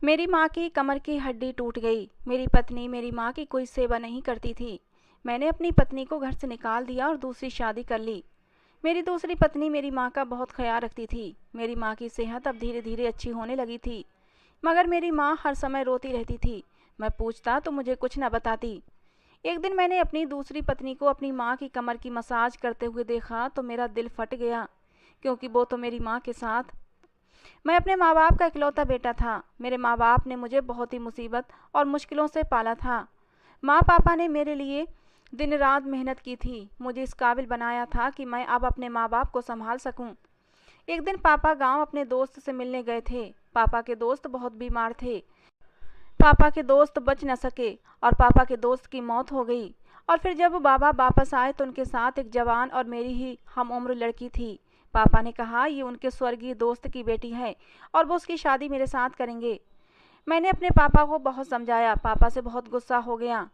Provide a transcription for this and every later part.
मेरी माँ की कमर की हड्डी टूट गई। मेरी पत्नी मेरी माँ की कोई सेवा नहीं करती थी। मैंने अपनी पत्नी को घर से निकाल दिया और दूसरी शादी कर ली। मेरी दूसरी पत्नी मेरी माँ का बहुत ख्याल रखती थी। मेरी माँ की सेहत अब धीरे धीरे अच्छी होने लगी थी, मगर मेरी माँ हर समय रोती रहती थी। मैं पूछता तो मुझे कुछ न बताती। एक दिन मैंने अपनी दूसरी पत्नी को अपनी माँ की कमर की मसाज करते हुए देखा तो मेरा दिल फट गया, क्योंकि वो तो मेरी माँ के साथ। मैं अपने माँ बाप का इकलौता बेटा था। मेरे माँ बाप ने मुझे बहुत ही मुसीबत और मुश्किलों से पाला था। माँ पापा ने मेरे लिए दिन रात मेहनत की थी, मुझे इस काबिल बनाया था कि मैं अब अपने माँ बाप को संभाल सकूं। एक दिन पापा गांव अपने दोस्त से मिलने गए थे। पापा के दोस्त बहुत बीमार थे। पापा के दोस्त बच न सके और पापा के दोस्त की मौत हो गई। और फिर जब बाबा वापस आए तो उनके साथ एक जवान और मेरी ही हम उम्र लड़की थी। पापा ने कहा ये उनके स्वर्गीय दोस्त की बेटी है और वो उसकी शादी मेरे साथ करेंगे। मैंने अपने पापा को बहुत समझाया। पापा से बहुत गुस्सा हो गया।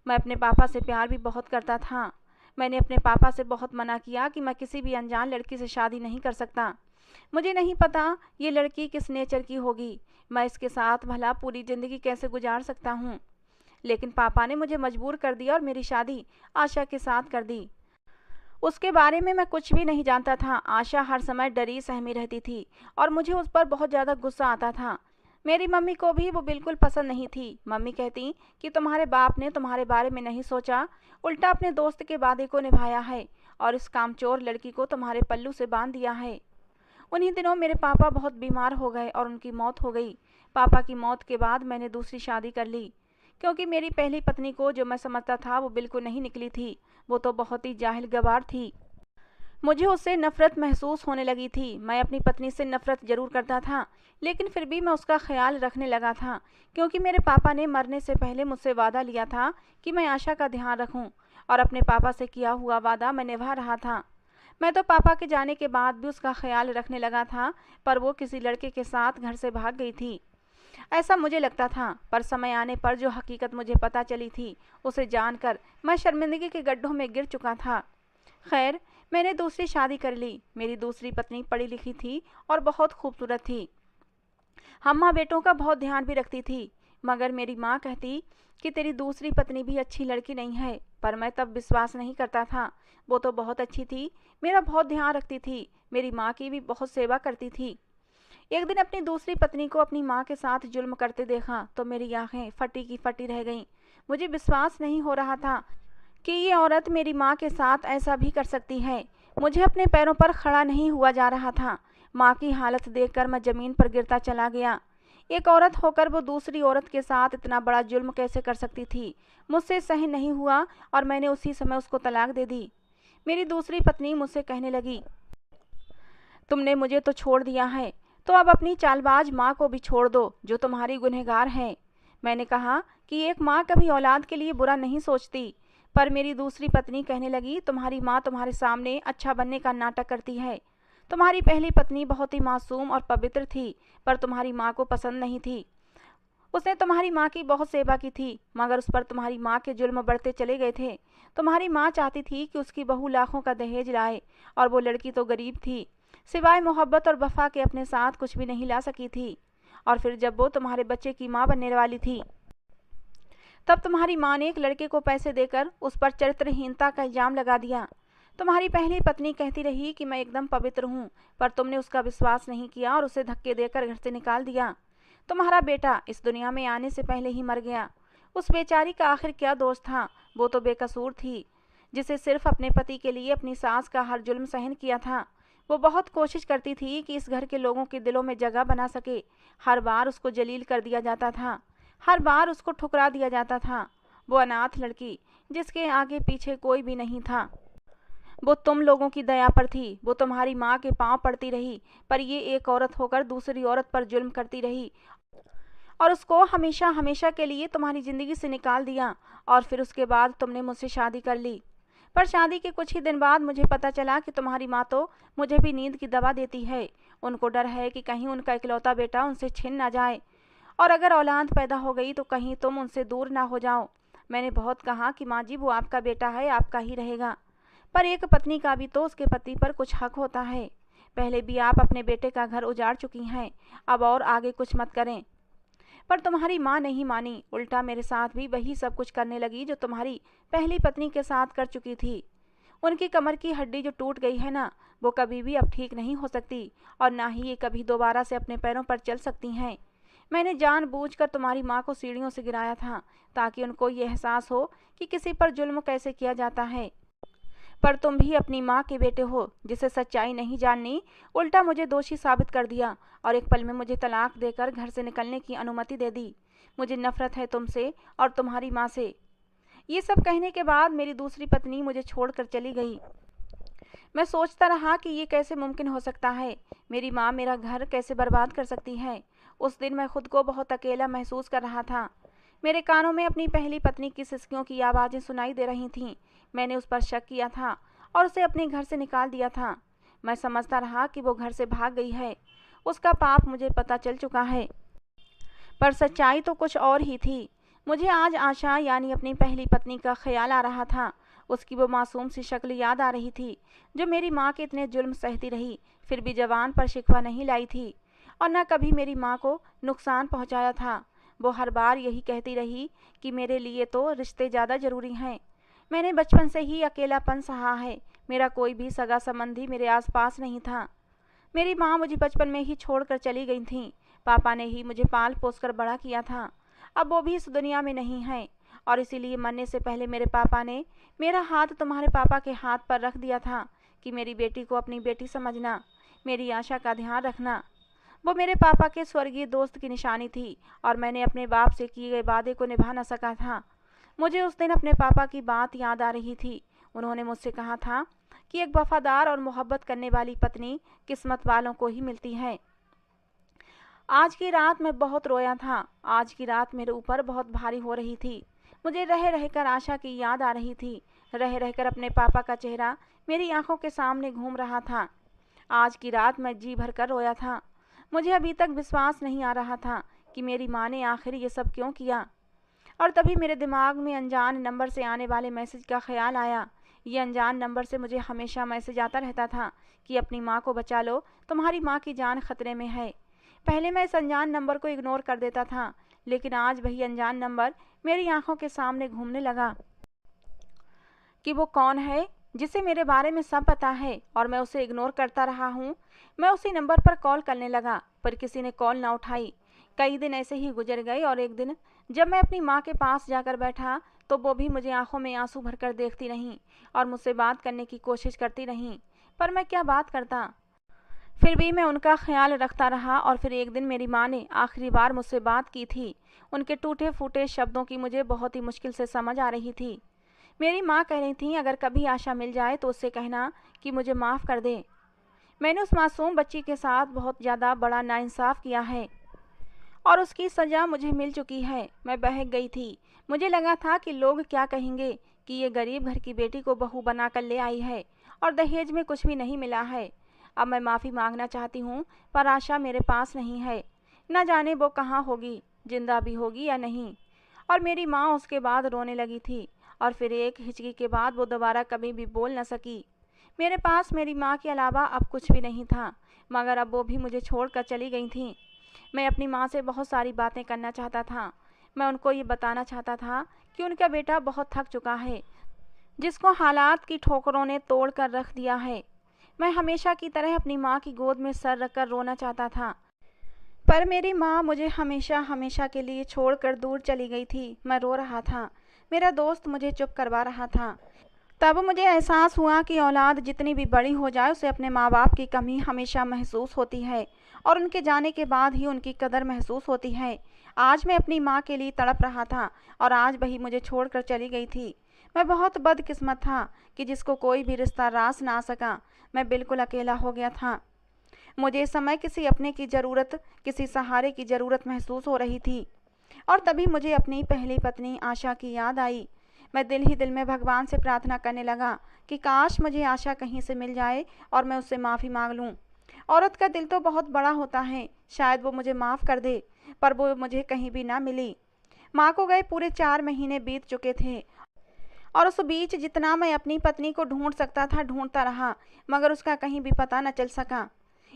मैं अपने पापा से प्यार भी बहुत करता था। मैंने अपने पापा से बहुत मना किया कि मैं किसी भी अनजान लड़की से शादी नहीं कर सकता। मुझे नहीं पता ये लड़की किस नेचर की होगी, मैं इसके साथ भला पूरी ज़िंदगी कैसे गुजार सकता हूँ। लेकिन पापा ने मुझे मजबूर कर दिया और मेरी शादी आशा के साथ कर दी। उसके बारे में मैं कुछ भी नहीं जानता था। आशा हर समय डरी सहमी रहती थी और मुझे उस पर बहुत ज़्यादा गुस्सा आता था। मेरी मम्मी को भी वो बिल्कुल पसंद नहीं थी। मम्मी कहती कि तुम्हारे बाप ने तुम्हारे बारे में नहीं सोचा, उल्टा अपने दोस्त के वादे को निभाया है और इस कामचोर लड़की को तुम्हारे पल्लू से बांध दिया है। उन्हीं दिनों मेरे पापा बहुत बीमार हो गए और उनकी मौत हो गई। पापा की मौत के बाद मैंने दूसरी शादी कर ली, क्योंकि मेरी पहली पत्नी को जो मैं समझता था वो बिल्कुल नहीं निकली थी। वो तो बहुत ही जाहिल गवार थी। मुझे उससे नफरत महसूस होने लगी थी। मैं अपनी पत्नी से नफरत जरूर करता था, लेकिन फिर भी मैं उसका ख्याल रखने लगा था, क्योंकि मेरे पापा ने मरने से पहले मुझसे वादा लिया था कि मैं आशा का ध्यान रखूं, और अपने पापा से किया हुआ वादा मैं निभा रहा था। मैं तो पापा के जाने के बाद भी उसका ख्याल रखने लगा था, पर वो किसी लड़के के साथ घर से भाग गई थी, ऐसा मुझे लगता था। पर समय आने पर जो हकीकत मुझे पता चली थी, उसे जानकर मैं शर्मिंदगी के गड्ढों में गिर चुका था। खैर, मैंने दूसरी शादी कर ली। मेरी दूसरी पत्नी पढ़ी लिखी थी और बहुत खूबसूरत थी। हम माँ बेटों का बहुत ध्यान भी रखती थी, मगर मेरी माँ कहती कि तेरी दूसरी पत्नी भी अच्छी लड़की नहीं है। पर मैं तब विश्वास नहीं करता था। वो तो बहुत अच्छी थी, मेरा बहुत ध्यान रखती थी, मेरी माँ की भी बहुत सेवा करती थी। एक दिन अपनी दूसरी पत्नी को अपनी माँ के साथ जुल्म करते देखा तो मेरी आंखें फटी की फटी रह गईं। मुझे विश्वास नहीं हो रहा था कि ये औरत मेरी माँ के साथ ऐसा भी कर सकती है। मुझे अपने पैरों पर खड़ा नहीं हुआ जा रहा था। माँ की हालत देखकर मैं ज़मीन पर गिरता चला गया। एक औरत होकर वो दूसरी औरत के साथ इतना बड़ा जुल्म कैसे कर सकती थी? मुझसे सहन नहीं हुआ और मैंने उसी समय उसको तलाक दे दी। मेरी दूसरी पत्नी मुझसे कहने लगी, तुमने मुझे तो छोड़ दिया है, तो अब अपनी चालबाज माँ को भी छोड़ दो जो तुम्हारी गुनहगार है। मैंने कहा कि एक माँ कभी औलाद के लिए बुरा नहीं सोचती। पर मेरी दूसरी पत्नी कहने लगी, तुम्हारी माँ तुम्हारे सामने अच्छा बनने का नाटक करती है। तुम्हारी पहली पत्नी बहुत ही मासूम और पवित्र थी, पर तुम्हारी माँ को पसंद नहीं थी। उसने तुम्हारी माँ की बहुत सेवा की थी, मगर उस पर तुम्हारी माँ के जुल्म बढ़ते चले गए थे। तुम्हारी माँ चाहती थी कि उसकी बहू लाखों का दहेज लाए, और वो लड़की तो गरीब थी, सिवाय मोहब्बत और वफा के अपने साथ कुछ भी नहीं ला सकी थी। और फिर जब वो तुम्हारे बच्चे की माँ बनने वाली थी, तब तुम्हारी माँ ने एक लड़के को पैसे देकर उस पर चरित्रहीनता का इल्जाम लगा दिया। तुम्हारी पहली पत्नी कहती रही कि मैं एकदम पवित्र हूँ, पर तुमने उसका विश्वास नहीं किया और उसे धक्के देकर घर से निकाल दिया। तुम्हारा बेटा इस दुनिया में आने से पहले ही मर गया। उस बेचारी का आखिर क्या दोष था? वो तो बेकसूर थी, जिसे सिर्फ अपने पति के लिए अपनी सास का हर जुल्म सहन किया था। वो बहुत कोशिश करती थी कि इस घर के लोगों के दिलों में जगह बना सके। हर बार उसको जलील कर दिया जाता था, हर बार उसको ठुकरा दिया जाता था। वो अनाथ लड़की, जिसके आगे पीछे कोई भी नहीं था, वो तुम लोगों की दया पर थी। वो तुम्हारी माँ के पांव पड़ती रही, पर ये एक औरत होकर दूसरी औरत पर जुल्म करती रही और उसको हमेशा हमेशा के लिए तुम्हारी ज़िंदगी से निकाल दिया। और फिर उसके बाद तुमने मुझसे शादी कर ली। पर शादी के कुछ ही दिन बाद मुझे पता चला कि तुम्हारी माँ तो मुझे भी नींद की दवा देती है। उनको डर है कि कहीं उनका इकलौता बेटा उनसे छिन ना जाए, और अगर औलाद पैदा हो गई तो कहीं तुम उनसे दूर ना हो जाओ। मैंने बहुत कहा कि माँ जी, वो आपका बेटा है, आपका ही रहेगा, पर एक पत्नी का भी तो उसके पति पर कुछ हक होता है। पहले भी आप अपने बेटे का घर उजाड़ चुकी हैं, अब और आगे कुछ मत करें। पर तुम्हारी माँ नहीं मानी, उल्टा मेरे साथ भी वही सब कुछ करने लगी जो तुम्हारी पहली पत्नी के साथ कर चुकी थी। उनकी कमर की हड्डी जो टूट गई है ना, वो कभी भी अब ठीक नहीं हो सकती और ना ही ये कभी दोबारा से अपने पैरों पर चल सकती हैं। मैंने जानबूझकर तुम्हारी माँ को सीढ़ियों से गिराया था ताकि उनको ये एहसास हो कि किसी पर जुल्म कैसे किया जाता है। पर तुम भी अपनी माँ के बेटे हो जिसे सच्चाई नहीं जाननी, उल्टा मुझे दोषी साबित कर दिया और एक पल में मुझे तलाक देकर घर से निकलने की अनुमति दे दी। मुझे नफरत है तुमसे और तुम्हारी माँ से। ये सब कहने के बाद मेरी दूसरी पत्नी मुझे छोड़कर चली गई। मैं सोचता रहा कि ये कैसे मुमकिन हो सकता है, मेरी माँ मेरा घर कैसे बर्बाद कर सकती है। उस दिन मैं खुद को बहुत अकेला महसूस कर रहा था। मेरे कानों में अपनी पहली पत्नी की सिसकियों की आवाज़ें सुनाई दे रही थीं। मैंने उस पर शक किया था और उसे अपने घर से निकाल दिया था। मैं समझता रहा कि वो घर से भाग गई है। उसका पाप मुझे पता चल चुका है, पर सच्चाई तो कुछ और ही थी। मुझे आज आशा यानी अपनी पहली पत्नी का ख्याल आ रहा था। उसकी वो मासूम सी शक्ल याद आ रही थी जो मेरी माँ के इतने जुल्म सहती रही, फिर भी जवान पर शिकवा नहीं लाई थी और न कभी मेरी माँ को नुकसान पहुँचाया था। वो हर बार यही कहती रही कि मेरे लिए तो रिश्ते ज़्यादा ज़रूरी हैं। मैंने बचपन से ही अकेलापन सहा है। मेरा कोई भी सगा संबंधी मेरे आसपास नहीं था। मेरी माँ मुझे बचपन में ही छोड़कर चली गई थीं। पापा ने ही मुझे पाल पोस कर बड़ा किया था। अब वो भी इस दुनिया में नहीं है और इसीलिए मरने से पहले मेरे पापा ने मेरा हाथ तुम्हारे पापा के हाथ पर रख दिया था कि मेरी बेटी को अपनी बेटी समझना, मेरी आशा का ध्यान रखना। वो मेरे पापा के स्वर्गीय दोस्त की निशानी थी और मैंने अपने बाप से किए गए वादे को निभा न सका था। मुझे उस दिन अपने पापा की बात याद आ रही थी। उन्होंने मुझसे कहा था कि एक वफादार और मोहब्बत करने वाली पत्नी किस्मत वालों को ही मिलती है। आज की रात मैं बहुत रोया था। आज की रात मेरे ऊपर बहुत भारी हो रही थी। मुझे रह रहकर आशा की याद आ रही थी। रह रहकर अपने पापा का चेहरा मेरी आंखों के सामने घूम रहा था। आज की रात मैं जी भर कर रोया था। मुझे अभी तक विश्वास नहीं आ रहा था कि मेरी माँ ने आखिर ये सब क्यों किया। और तभी मेरे दिमाग में अनजान नंबर से आने वाले मैसेज का ख्याल आया। ये अनजान नंबर से मुझे हमेशा मैसेज आता रहता था कि अपनी माँ को बचा लो, तुम्हारी माँ की जान खतरे में है। पहले मैं इस अनजान नंबर को इग्नोर कर देता था, लेकिन आज वही अनजान नंबर मेरी आंखों के सामने घूमने लगा कि वो कौन है जिसे मेरे बारे में सब पता है और मैं उसे इग्नोर करता रहा हूँ। मैं उसी नंबर पर कॉल करने लगा, पर किसी ने कॉल ना उठाई। कई दिन ऐसे ही गुजर गए और एक दिन जब मैं अपनी माँ के पास जाकर बैठा तो वो भी मुझे आंखों में आंसू भरकर देखती रहीं और मुझसे बात करने की कोशिश करती रहीं, पर मैं क्या बात करता। फिर भी मैं उनका ख्याल रखता रहा और फिर एक दिन मेरी माँ ने आखिरी बार मुझसे बात की थी। उनके टूटे फूटे शब्दों की मुझे बहुत ही मुश्किल से समझ आ रही थी। मेरी माँ कह रही थी अगर कभी आशा मिल जाए तो उससे कहना कि मुझे माफ़ कर दे। मैंने उस मासूम बच्ची के साथ बहुत ज़्यादा बड़ा नाइंसाफ़ किया है और उसकी सज़ा मुझे मिल चुकी है। मैं बहक गई थी। मुझे लगा था कि लोग क्या कहेंगे कि ये गरीब घर की बेटी को बहू बनाकर ले आई है और दहेज में कुछ भी नहीं मिला है। अब मैं माफ़ी मांगना चाहती हूँ, पर आशा मेरे पास नहीं है। न जाने वो कहाँ होगी, जिंदा भी होगी या नहीं। और मेरी माँ उसके बाद रोने लगी थी और फिर एक हिचकी के बाद वो दोबारा कभी भी बोल न सकी। मेरे पास मेरी माँ के अलावा अब कुछ भी नहीं था, मगर अब वो भी मुझे छोड़कर चली गई थी। मैं अपनी माँ से बहुत सारी बातें करना चाहता था। मैं उनको ये बताना चाहता था कि उनका बेटा बहुत थक चुका है, जिसको हालात की ठोकरों ने तोड़ कर रख दिया है। मैं हमेशा की तरह अपनी माँ की गोद में सर रखकर रोना चाहता था, पर मेरी माँ मुझे हमेशा हमेशा के लिए छोड़कर दूर चली गई थी। मैं रो रहा था। मेरा दोस्त मुझे चुप करवा रहा था। तब मुझे एहसास हुआ कि औलाद जितनी भी बड़ी हो जाए उसे अपने माँ बाप की कमी हमेशा महसूस होती है और उनके जाने के बाद ही उनकी कदर महसूस होती है। आज मैं अपनी माँ के लिए तड़प रहा था और आज वही मुझे छोड़कर चली गई थी। मैं बहुत बदकिस्मत था कि जिसको कोई भी रिश्ता रास ना सका। मैं बिल्कुल अकेला हो गया था। मुझे इस समय किसी अपने की ज़रूरत, किसी सहारे की ज़रूरत महसूस हो रही थी। और तभी मुझे अपनी पहली पत्नी आशा की याद आई। मैं दिल ही दिल में भगवान से प्रार्थना करने लगा कि काश मुझे आशा कहीं से मिल जाए और मैं उससे माफ़ी मांग लूँ। औरत का दिल तो बहुत बड़ा होता है, शायद वो मुझे माफ़ कर दे, पर वो मुझे कहीं भी ना मिली। माँ को गए पूरे 4 महीने बीत चुके थे और उस बीच जितना मैं अपनी पत्नी को ढूंढ सकता था ढूंढता रहा, मगर उसका कहीं भी पता न चल सका।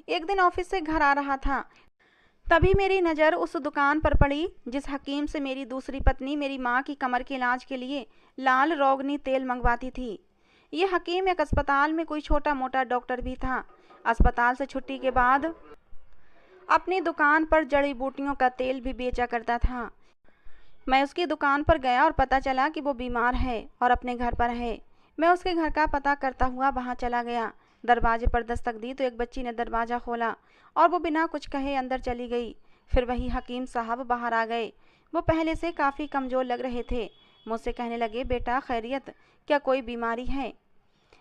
एक दिन ऑफिस से घर आ रहा था तभी मेरी नज़र उस दुकान पर पड़ी जिस हकीम से मेरी दूसरी पत्नी मेरी माँ की कमर के इलाज के लिए लाल रोगनी तेल मंगवाती थी। ये हकीम एक अस्पताल में कोई छोटा मोटा डॉक्टर भी था। अस्पताल से छुट्टी के बाद अपनी दुकान पर जड़ी बूटियों का तेल भी बेचा करता था। मैं उसकी दुकान पर गया और पता चला कि वो बीमार है और अपने घर पर है। मैं उसके घर का पता करता हुआ वहाँ चला गया। दरवाजे पर दस्तक दी तो एक बच्ची ने दरवाज़ा खोला और वो बिना कुछ कहे अंदर चली गई। फिर वही हकीम साहब बाहर आ गए। वो पहले से काफ़ी कमज़ोर लग रहे थे। मुझसे कहने लगे, बेटा खैरियत, क्या कोई बीमारी है?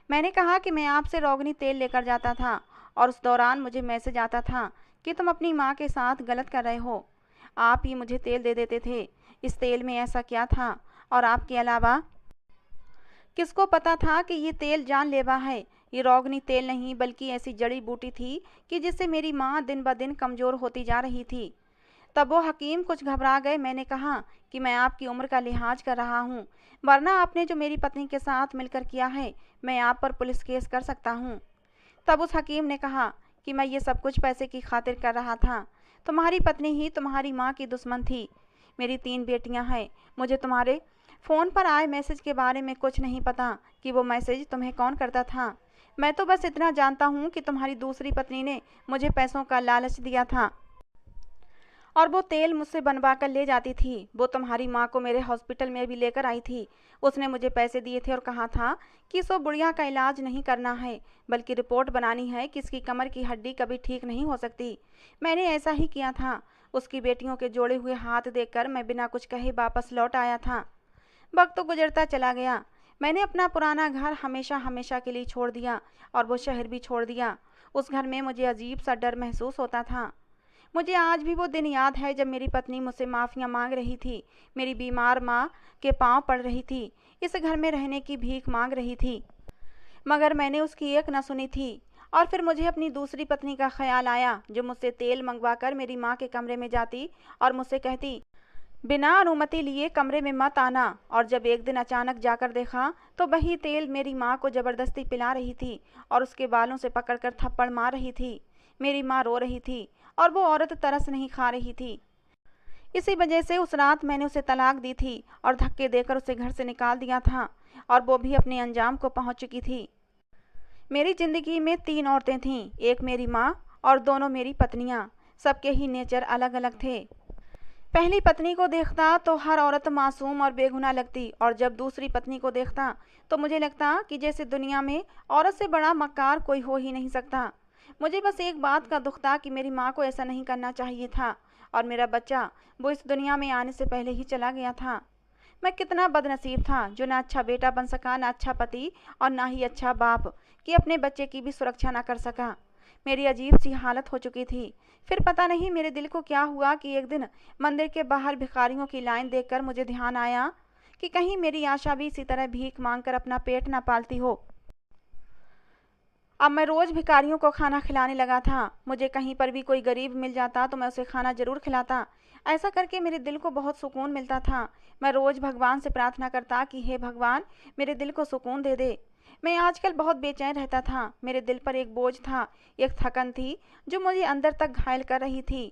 मैंने कहा कि मैं आपसे रोगनी तेल लेकर जाता था और उस दौरान मुझे मैसेज आता था कि तुम अपनी माँ के साथ गलत कर रहे हो। आप ही मुझे तेल दे देते थे। इस तेल में ऐसा क्या था? और आपके अलावा किसको पता था कि ये तेल जानलेवा है? ये रोगनी तेल नहीं बल्कि ऐसी जड़ी बूटी थी कि जिससे मेरी माँ दिन ब दिन कमज़ोर होती जा रही थी। तब वो हकीम कुछ घबरा गए। मैंने कहा कि मैं आपकी उम्र का लिहाज कर रहा हूँ, वरना आपने जो मेरी पत्नी के साथ मिलकर किया है, मैं आप पर पुलिस केस कर सकता हूँ। तब उस हकीम ने कहा कि मैं ये सब कुछ पैसे की खातिर कर रहा था। तुम्हारी पत्नी ही तुम्हारी माँ की दुश्मन थी। मेरी 3 बेटियाँ हैं। मुझे तुम्हारे फ़ोन पर आए मैसेज के बारे में कुछ नहीं पता कि वो मैसेज तुम्हें कौन करता था। मैं तो बस इतना जानता हूँ कि तुम्हारी दूसरी पत्नी ने मुझे पैसों का लालच दिया था और वो तेल मुझसे बनवा कर ले जाती थी। वो तुम्हारी माँ को मेरे हॉस्पिटल में भी लेकर आई थी। उसने मुझे पैसे दिए थे और कहा था कि इस बुढ़िया का इलाज नहीं करना है बल्कि रिपोर्ट बनानी है कि इसकी कमर की हड्डी कभी ठीक नहीं हो सकती। मैंने ऐसा ही किया था। उसकी बेटियों के जोड़े हुए हाथ देखकर मैं बिना कुछ कहे वापस लौट आया था। वक्त तो गुजरता चला गया। मैंने अपना पुराना घर हमेशा हमेशा के लिए छोड़ दिया और वो शहर भी छोड़ दिया। उस घर में मुझे अजीब सा डर महसूस होता था। मुझे आज भी वो दिन याद है जब मेरी पत्नी मुझसे माफ़ियाँ मांग रही थी, मेरी बीमार माँ के पांव पड़ रही थी, इस घर में रहने की भीख मांग रही थी, मगर मैंने उसकी एक न सुनी थी। और फिर मुझे अपनी दूसरी पत्नी का ख्याल आया जो मुझसे तेल मंगवा कर मेरी माँ के कमरे में जाती और मुझसे कहती, बिना अनुमति लिए कमरे में मत आना। और जब एक दिन अचानक जाकर देखा तो वही तेल मेरी माँ को ज़बरदस्ती पिला रही थी और उसके बालों से पकड़कर थप्पड़ मार रही थी। मेरी माँ रो रही थी और वो औरत तरस नहीं खा रही थी। इसी वजह से उस रात मैंने उसे तलाक दी थी और धक्के देकर उसे घर से निकाल दिया था और वो भी अपने अंजाम को पहुंच चुकी थी। मेरी ज़िंदगी में 3 औरतें थीं, एक मेरी माँ और दोनों मेरी पत्नियाँ। सबके ही नेचर अलग अलग थे। पहली पत्नी को देखता तो हर औरत मासूम और बेगुनाह लगती और जब दूसरी पत्नी को देखता तो मुझे लगता कि जैसे दुनिया में औरत से बड़ा मक्कार कोई हो ही नहीं सकता। मुझे बस एक बात का दुख था कि मेरी माँ को ऐसा नहीं करना चाहिए था और मेरा बच्चा वो इस दुनिया में आने से पहले ही चला गया था। मैं कितना बदनसीब था जो ना अच्छा बेटा बन सका, ना अच्छा पति और ना ही अच्छा बाप कि अपने बच्चे की भी सुरक्षा ना कर सका। मेरी अजीब सी हालत हो चुकी थी। फिर पता नहीं मेरे दिल को क्या हुआ कि एक दिन मंदिर के बाहर भिखारियों की लाइन देखकर मुझे ध्यान आया कि कहीं मेरी आशा भी इसी तरह भीख मांगकर अपना पेट ना पालती हो। अब मैं रोज़ भिखारियों को खाना खिलाने लगा था। मुझे कहीं पर भी कोई गरीब मिल जाता तो मैं उसे खाना ज़रूर खिलाता। ऐसा करके मेरे दिल को बहुत सुकून मिलता था। मैं रोज़ भगवान से प्रार्थना करता कि हे भगवान, मेरे दिल को सुकून दे दे। मैं आजकल बहुत बेचैन रहता था। मेरे दिल पर एक बोझ था, एक थकन थी जो मुझे अंदर तक घायल कर रही थी।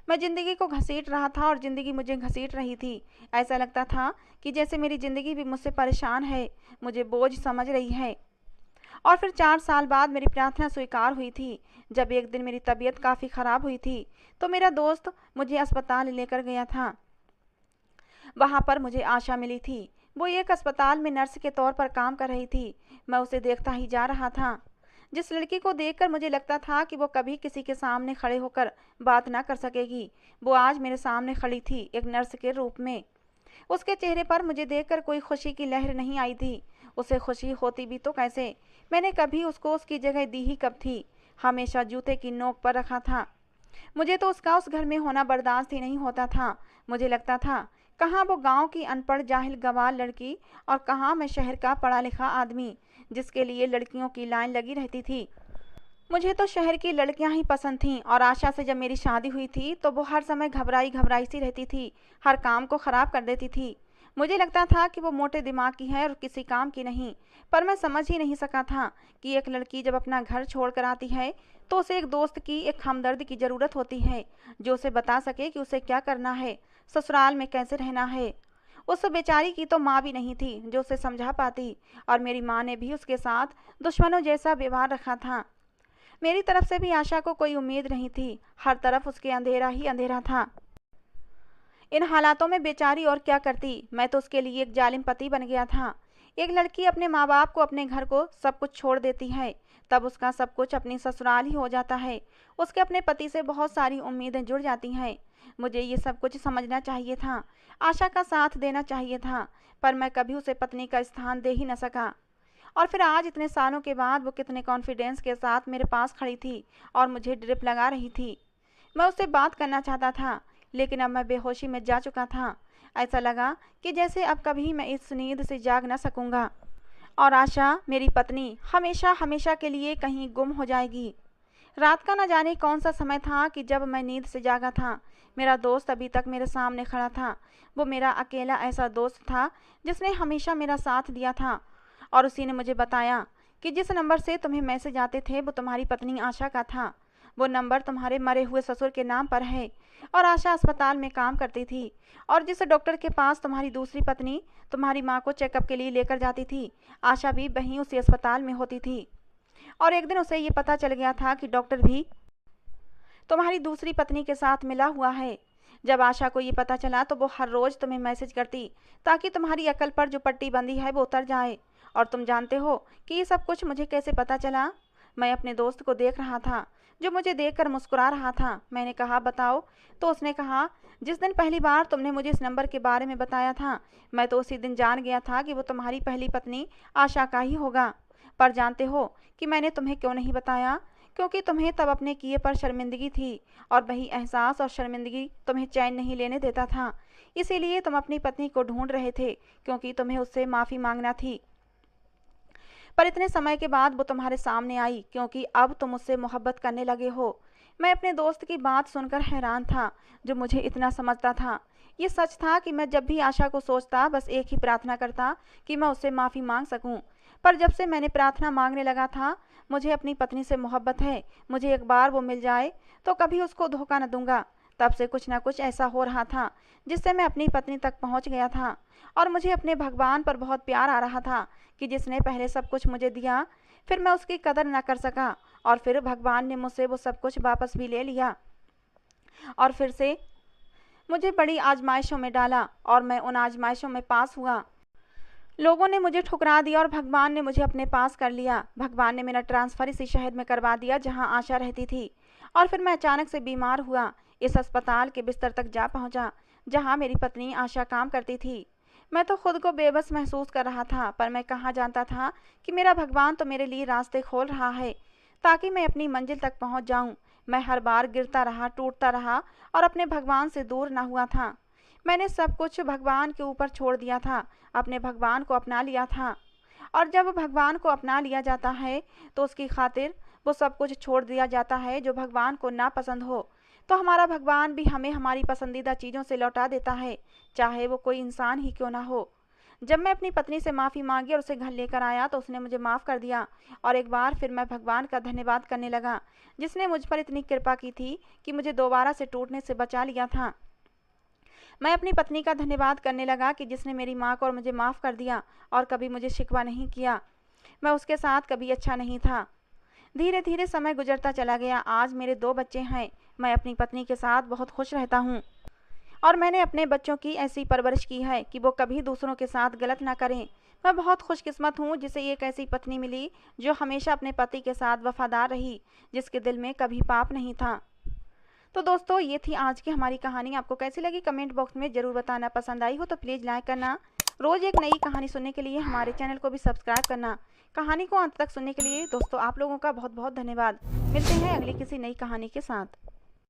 मैं ज़िंदगी को घसीट रहा था और ज़िंदगी मुझे घसीट रही थी। ऐसा लगता था कि जैसे मेरी ज़िंदगी भी मुझसे परेशान है, मुझे बोझ समझ रही है। और फिर 4 साल बाद मेरी प्रार्थना स्वीकार हुई थी। जब एक दिन मेरी तबीयत काफ़ी ख़राब हुई थी तो मेरा दोस्त मुझे अस्पताल लेकर गया था। वहाँ पर मुझे आशा मिली थी। वो एक अस्पताल में नर्स के तौर पर काम कर रही थी। मैं उसे देखता ही जा रहा था। जिस लड़की को देखकर मुझे लगता था कि वो कभी किसी के सामने खड़े होकर बात ना कर सकेगी, वो आज मेरे सामने खड़ी थी एक नर्स के रूप में। उसके चेहरे पर मुझे देखकर कोई खुशी की लहर नहीं आई थी। उसे खुशी होती भी तो कैसे? मैंने कभी उसको उसकी जगह दी ही कब थी? हमेशा जूते की नोक पर रखा था। मुझे तो उसका उस घर में होना बर्दाश्त ही नहीं होता था। मुझे लगता था कहाँ वो गांव की अनपढ़ जाहिल गंवार लड़की और कहाँ मैं शहर का पढ़ा लिखा आदमी जिसके लिए लड़कियों की लाइन लगी रहती थी। मुझे तो शहर की लड़कियां ही पसंद थीं और आशा से जब मेरी शादी हुई थी तो वो हर समय घबराई घबराई सी रहती थी, हर काम को ख़राब कर देती थी। मुझे लगता था कि वो मोटे दिमाग की है और किसी काम की नहीं, पर मैं समझ ही नहीं सका था कि एक लड़की जब अपना घर छोड़ कर आती है तो उसे एक दोस्त की, एक हमदर्द की ज़रूरत होती है, जो उसे बता सके कि उसे क्या करना है, ससुराल में कैसे रहना है। उस बेचारी की तो माँ भी नहीं थी जो उसे समझा पाती, और मेरी माँ ने भी उसके साथ दुश्मनों जैसा व्यवहार रखा था। मेरी तरफ से भी आशा को कोई उम्मीद नहीं थी, हर तरफ उसके अंधेरा ही अंधेरा था। इन हालातों में बेचारी और क्या करती, मैं तो उसके लिए एक जालिम पति बन गया था। एक लड़की अपने माँ बाप को, अपने घर को, सब कुछ छोड़ देती है, तब उसका सब कुछ अपनी ससुराल ही हो जाता है। उसके अपने पति से बहुत सारी उम्मीदें जुड़ जाती हैं। मुझे ये सब कुछ समझना चाहिए था, आशा का साथ देना चाहिए था, पर मैं कभी उसे पत्नी का स्थान दे ही न सका। और फिर आज इतने सालों के बाद वो कितने कॉन्फिडेंस के साथ मेरे पास खड़ी थी और मुझे ड्रिप लगा रही थी। मैं उससे बात करना चाहता था, लेकिन अब मैं बेहोशी में जा चुका था। ऐसा लगा कि जैसे अब कभी मैं इस नींद से जाग न सकूंगा, और आशा, मेरी पत्नी, हमेशा हमेशा के लिए कहीं गुम हो जाएगी। रात का न जाने कौन सा समय था कि जब मैं नींद से जागा था। मेरा दोस्त अभी तक मेरे सामने खड़ा था। वो मेरा अकेला ऐसा दोस्त था जिसने हमेशा मेरा साथ दिया था, और उसी ने मुझे बताया कि जिस नंबर से तुम्हें मैसेज आते थे वो तुम्हारी पत्नी आशा का था। वो नंबर तुम्हारे मरे हुए ससुर के नाम पर है, और आशा अस्पताल में काम करती थी, और जिस डॉक्टर के पास तुम्हारी दूसरी पत्नी तुम्हारी माँ को चेकअप के लिए लेकर जाती थी, आशा भी वहीं उसी अस्पताल में होती थी। और एक दिन उसे ये पता चल गया था कि डॉक्टर भी तुम्हारी दूसरी पत्नी के साथ मिला हुआ है। जब आशा को ये पता चला तो वो हर रोज़ तुम्हें मैसेज करती, ताकि तुम्हारी अकल पर जो पट्टी बंधी है वो उतर जाए। और तुम जानते हो कि ये सब कुछ मुझे कैसे पता चला? मैं अपने दोस्त को देख रहा था, जो मुझे देखकर मुस्कुरा रहा था। मैंने कहा, बताओ? तो उसने कहा, जिस दिन पहली बार तुमने मुझे इस नंबर के बारे में बताया था, मैं तो उसी दिन जान गया था कि वो तुम्हारी पहली पत्नी आशा का ही होगा। पर जानते हो कि मैंने तुम्हें क्यों नहीं बताया? क्योंकि तुम्हें तब अपने किए पर शर्मिंदगी थी, और वही एहसास और शर्मिंदगी तुम्हें चैन नहीं लेने देता था। इसीलिए तुम अपनी पत्नी को ढूंढ रहे थे, क्योंकि तुम्हें उससे माफ़ी मांगना थी। पर इतने समय के बाद वो तुम्हारे सामने आई, क्योंकि अब तुम उससे मोहब्बत करने लगे हो। मैं अपने दोस्त की बात सुनकर हैरान था, जो मुझे इतना समझता था। ये सच था कि मैं जब भी आशा को सोचता, बस एक ही प्रार्थना करता कि मैं उससे माफ़ी मांग सकूं। पर जब से मैंने प्रार्थना मांगने लगा था, मुझे अपनी पत्नी से मोहब्बत है, मुझे एक बार वो मिल जाए तो कभी उसको धोखा न दूंगा, तब से कुछ ना कुछ ऐसा हो रहा था जिससे मैं अपनी पत्नी तक पहुंच गया था। और मुझे अपने भगवान पर बहुत प्यार आ रहा था कि जिसने पहले सब कुछ मुझे दिया, फिर मैं उसकी कदर न कर सका, और फिर भगवान ने मुझसे वो सब कुछ वापस भी ले लिया, और फिर से मुझे बड़ी आजमाइशों में डाला, और मैं उन आजमाइशों में पास हुआ। लोगों ने मुझे ठुकरा दिया और भगवान ने मुझे अपने पास कर लिया। भगवान ने मेरा ट्रांसफ़र इसी शहर में करवा दिया जहां आशा रहती थी, और फिर मैं अचानक से बीमार हुआ। इस अस्पताल के बिस्तर तक जा पहुंचा जहां मेरी पत्नी आशा काम करती थी। मैं तो खुद को बेबस महसूस कर रहा था, पर मैं कहाँ जानता था कि मेरा भगवान तो मेरे लिए रास्ते खोल रहा है ताकि मैं अपनी मंजिल तक पहुँच जाऊँ। मैं हर बार गिरता रहा, टूटता रहा, और अपने भगवान से दूर ना हुआ था। मैंने सब कुछ भगवान के ऊपर छोड़ दिया था, अपने भगवान को अपना लिया था। और जब भगवान को अपना लिया जाता है तो उसकी खातिर वो सब कुछ छोड़ दिया जाता है जो भगवान को नापसंद हो। तो हमारा भगवान भी हमें हमारी पसंदीदा चीज़ों से लौटा देता है, चाहे वो कोई इंसान ही क्यों ना हो। जब मैं अपनी पत्नी से माफ़ी मांगी और उसे घर लेकर आया तो उसने मुझे माफ़ कर दिया, और एक बार फिर मैं भगवान का धन्यवाद करने लगा, जिसने मुझ पर इतनी कृपा की थी कि मुझे दोबारा से टूटने से बचा लिया था। मैं अपनी पत्नी का धन्यवाद करने लगा कि जिसने मेरी माँ को और मुझे माफ़ कर दिया और कभी मुझे शिकवा नहीं किया। मैं उसके साथ कभी अच्छा नहीं था। धीरे धीरे समय गुजरता चला गया। आज मेरे 2 बच्चे हैं। मैं अपनी पत्नी के साथ बहुत खुश रहता हूँ, और मैंने अपने बच्चों की ऐसी परवरिश की है कि वो कभी दूसरों के साथ गलत ना करें। मैं बहुत खुशकिस्मत हूँ जिसे एक ऐसी पत्नी मिली जो हमेशा अपने पति के साथ वफादार रही, जिसके दिल में कभी पाप नहीं था। तो दोस्तों, ये थी आज की हमारी कहानी। आपको कैसी लगी कमेंट बॉक्स में ज़रूर बताना। पसंद आई हो तो प्लीज़ लाइक करना। रोज़ एक नई कहानी सुनने के लिए हमारे चैनल को भी सब्सक्राइब करना। कहानी को अंत तक सुनने के लिए दोस्तों आप लोगों का बहुत बहुत धन्यवाद। मिलते हैं अगली किसी नई कहानी के साथ।